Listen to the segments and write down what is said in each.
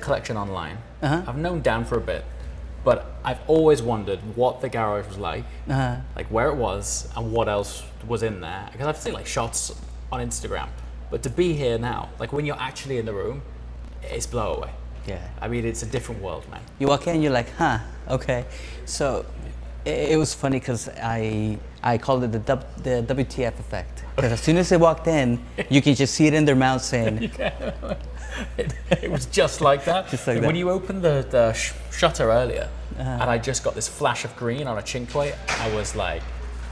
collection online. I've known Dan for a bit, but I've always wondered what the garage was like where it was and what else was in there. Because I've seen like shots on Instagram, but to be here now, like when you're actually in the room, it's blow away. Yeah. I mean, it's a different world, man. You walk in, you're like, huh, okay. So it was funny because I called it the WTF effect. Because as soon as they walked in, you can just see it in their mouth saying. It was just like that. Just like that. When you opened the shutter earlier, and I just got this flash of green on a Cinque, I was like,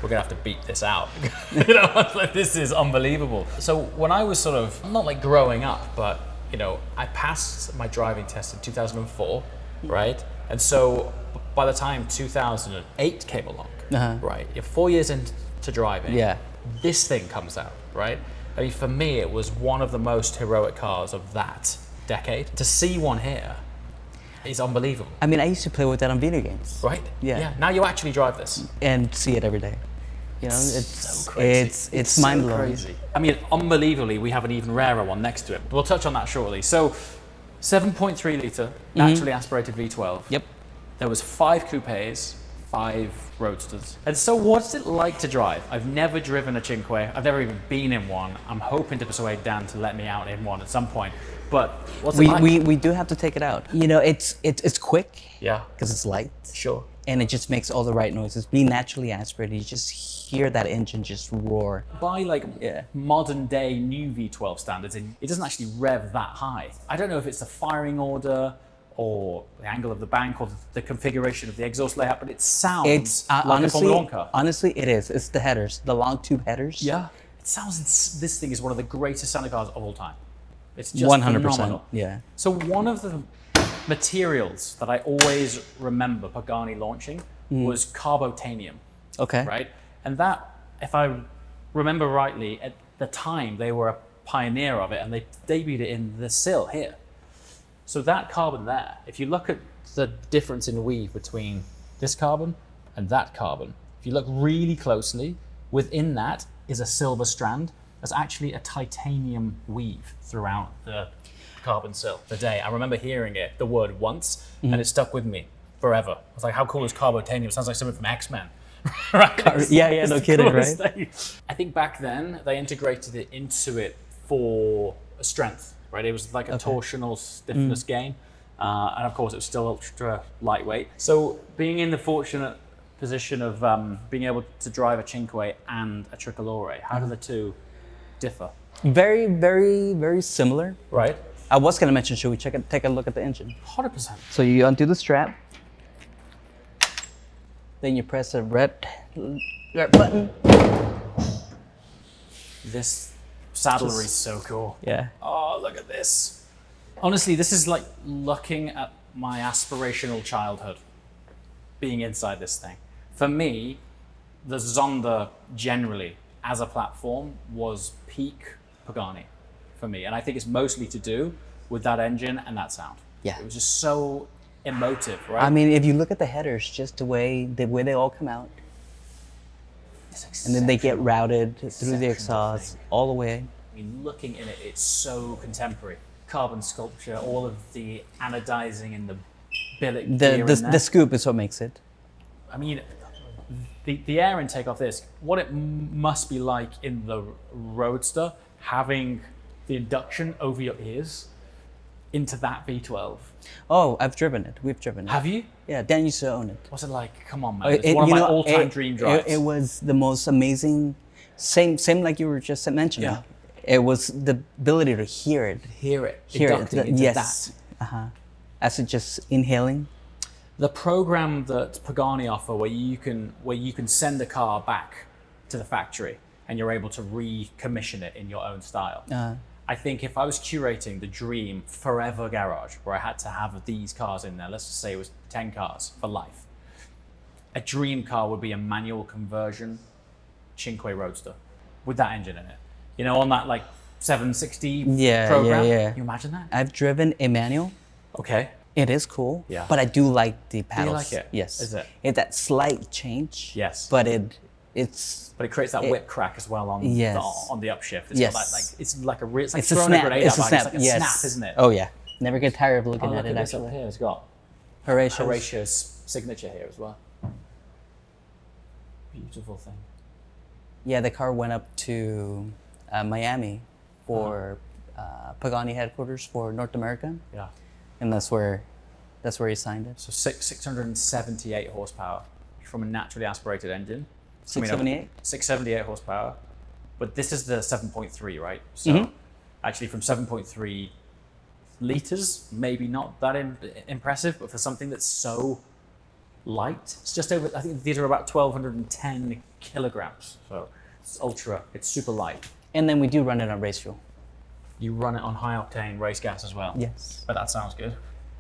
we're gonna have to beat this out. You know, I was like, this is unbelievable. So when I was sort of, not like growing up, but you know, I passed my driving test in 2004, right? And so by the time 2008 came along, right, you're 4 years into driving, this thing comes out, right? I mean, for me, it was one of the most heroic cars of that decade. To see one here is unbelievable. I mean, I used to play with that on video games. Right? Yeah. Now you actually drive this. And see it every day. You know, it's so crazy. It's mind blowing. Crazy. I mean, unbelievably, we have an even rarer one next to it. We'll touch on that shortly. So, 7.3 litre, naturally aspirated V12. Yep. There was 5 coupes, 5 roadsters. And so what's it like to drive? I've never driven a Cinque. I've never even been in one. I'm hoping to persuade Dan to let me out in one at some point. But what's it like? We do have to take it out. You know, it's quick. Yeah. Because it's light. Sure. And it just makes all the right noises. Being naturally aspirated, you just hear that engine just roar. By modern day new V12 standards, it doesn't actually rev that high. I don't know if it's the firing order or the angle of the bank or the configuration of the exhaust layout, but it sounds like honestly, a Formula 1 car. Honestly, it is. It's the headers, the long tube headers. Yeah. It sounds, this thing is one of the greatest sounding cars of all time. It's just 100%. phenomenal. Yeah. So one of the materials that I always remember Pagani launching was carbotanium. Okay. Right? And that, if I remember rightly, at the time they were a pioneer of it and they debuted it in the sill here. So that carbon there, if you look at the difference in weave between this carbon and that carbon, if you look really closely, within that is a silver strand. There's actually a titanium weave throughout the carbon sill. The day I remember hearing it, the word once, and it stuck with me forever. I was like, how cool is carbotanium? It sounds like something from X-Men. Right? Yeah, no kidding, right? Thing. I think back then they integrated it into it for strength, right? It was like a torsional stiffness gain. And of course it was still ultra lightweight. So being in the fortunate position of being able to drive a Cinque and a Tricolore, how do the two differ? Very, very, very similar. Right. I was gonna mention, should we take a look at the engine? 100%. So you undo the strap, then you press the red button. This saddlery is so cool. Yeah. Oh, look at this. Honestly, this is like looking at my aspirational childhood being inside this thing. For me, the Zonda generally as a platform was peak Pagani for me. And I think it's mostly to do with that engine and that sound. Yeah. It was just so emotive, right? I mean, if you look at the headers, just the way they all come out, and then they get routed through the exhaust all the way. I mean, looking in it, it's so contemporary. Carbon sculpture, all of the anodizing and the billet gear in there. The scoop is what makes it. I mean, the air intake off this, what it must be like in the Roadster, having the induction over your ears into that V12. Oh, I've driven it. We've driven it. Have you? Yeah, Dan used to own it. What's it like? Come on, man. It's one of my all-time dream drives. It was the most amazing, same like you were just mentioning. Yeah. It was the ability to hear it. Hear it. Inducting into yes. that. As it just inhaling. The program that Pagani offer, where you can send a car back to the factory and you're able to recommission it in your own style. I think if I was curating the dream forever garage, where I had to have these cars in there, let's just say it was 10 cars for life, a dream car would be a manual conversion Cinque Roadster with that engine in it. You know, on that like 760 program. Yeah. Can you imagine that? I've driven a manual. Okay. It is cool. Yeah. But I do like the paddles. Do you like it? Yes. Is it? It's that slight change. Yes. But it's. But it creates that whip crack as well on yes. on the upshift. It's yes. got that, like it's like it's throwing a grenade it's out. a snap. It's like a snap, isn't it? Oh yeah. Never get tired of looking Oh, at look it. at this up Actually, here. It's got Horatio's. Horatio's signature here as well. Beautiful thing. Yeah, the car went up to Miami for Pagani headquarters for North America, Yeah. and that's where he signed it. So 678 horsepower from a naturally aspirated engine. 678. 678 horsepower. But this is the 7.3, right? So actually from 7.3 liters, maybe not that impressive, but for something that's so light, it's just over, I think these are about 1,210 kilograms. So it's it's super light. And then we do run it on race fuel. You run it on high octane race gas as well. Yes. But that sounds good.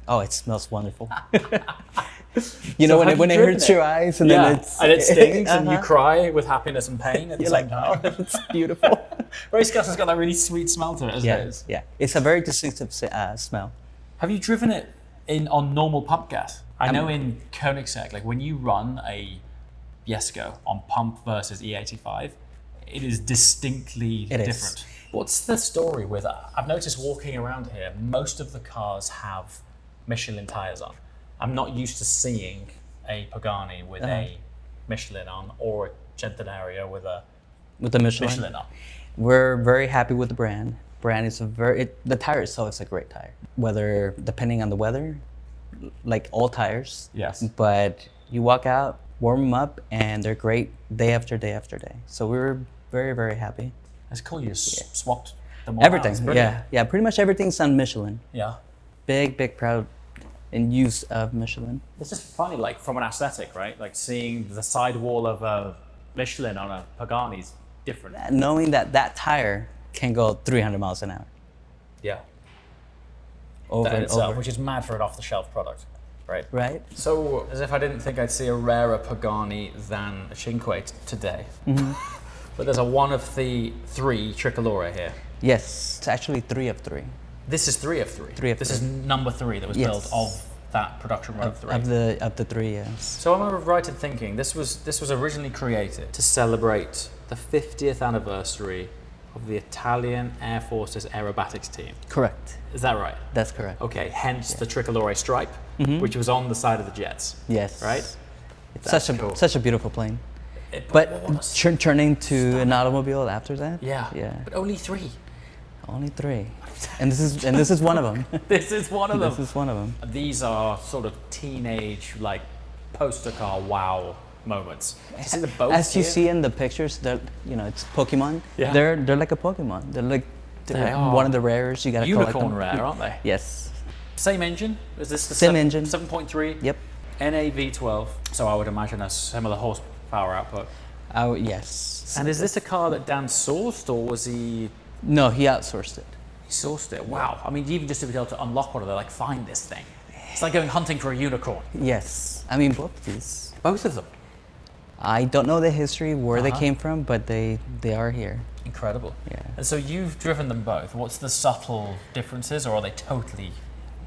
Oh, it smells wonderful. You know, when it hurts your eyes and then it stings and you cry with happiness and pain at the same time. Oh, it's beautiful. Race gas has got that really sweet smell to it, hasn't it? Yeah, it's a very distinctive smell. Have you driven it on normal pump gas? I know in Koenigsegg, like when you run a Jesko on pump versus E85, it is distinctly different. What's the story with it? I've noticed walking around here, most of the cars have Michelin tires on. I'm not used to seeing a Pagani with a Michelin on or a Centenario with a Michelin on. We're very happy with the brand. Brand is the tire itself is a great tire. Whether depending on the weather, like all tires. Yes. But you walk out, warm them up, and they're great day after day after day. So we were very, very happy. It's cool you swapped them all Everything, out. yeah. Pretty much everything's on Michelin. Yeah. Big proud in use of Michelin. It's just funny, like from an aesthetic, right? Like seeing the sidewall of a Michelin on a Pagani is different. Knowing that tire can go 300 miles an hour. Yeah. Over That in and itself, over. which is mad for an off-the-shelf product, right? Right? So, as if I didn't think I'd see a rarer Pagani than a Cinque today. But there's a one of the 3 Tricolore here. Yes, it's actually 3 of 3. This is 3 of 3. 3 of this 3. is number 3 that was built of that production run of 3. Of the 3, yes. So am I right in thinking this was originally created to celebrate the 50th anniversary of the Italian Air Force's aerobatics team? Correct. Is that right? That's correct. Okay, hence the Tricolore stripe, which was on the side of the jets. Yes. Right? It's That's cool. such a beautiful plane. But Turning to an automobile after that? yeah. But only 3. Only 3. And this is one of them. This is one of them. This is one of them. These are sort of teenage, like, poster car wow moments. You see the boats As you here? see in the pictures, it's Pokemon. Yeah. They're like a Pokemon. They're are. one of the rares. You gotta collect Unicorn them. rare, aren't they? Yes. Same engine? Is this the Same engine. 7.3? Yep. NA V12. So I would imagine a similar horsepower output. Oh yes. And is this a car that Dan sourced, or was he No, he outsourced it. sourced it? Wow. I mean, even just to be able to unlock one of them, like find this thing. It's like going hunting for a unicorn. Yes. I mean both of these. Both of them. I don't know the history where they came from, but they are here. Incredible. Yeah. And so you've driven them both. What's the subtle differences, or are they totally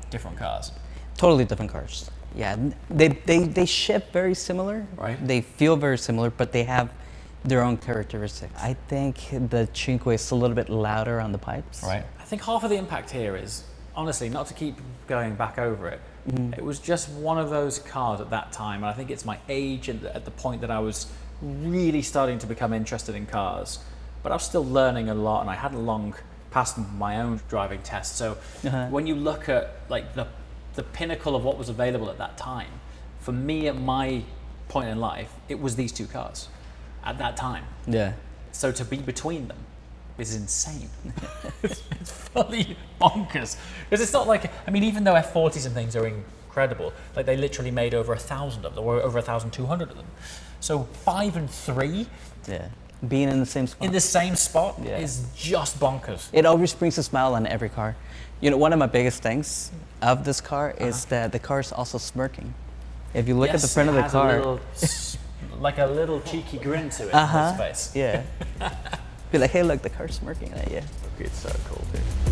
different cars? Totally different cars. Yeah, they ship very similar. Right. They feel very similar, but they have their own characteristics. I think the Cinque is a little bit louder on the pipes. Right. I think half of the impact here is, honestly, not to keep going back over it, it was just one of those cars at that time, and I think it's my age and at the point that I was really starting to become interested in cars, but I was still learning a lot, and I hadn't long passed my own driving test. So when you look at like the pinnacle of what was available at that time, for me at my point in life, it was these 2 cars at that time. Yeah. So to be between them is insane. It's fully bonkers. Because it's not like, I mean, even though F40s and things are incredible, like they literally made over 1,000 of them, or over 1,200 of them. So 5 and 3 Yeah. Being in the same spot. in the same spot Yeah. is just bonkers. It always brings a smile on every car. You know, one of my biggest things of this car is that the car is also smirking. If you look at the front of the car, Like a little cheeky grin to it in its face. yeah. Be like, hey, look, the car's smirking at you. It's so cool, dude.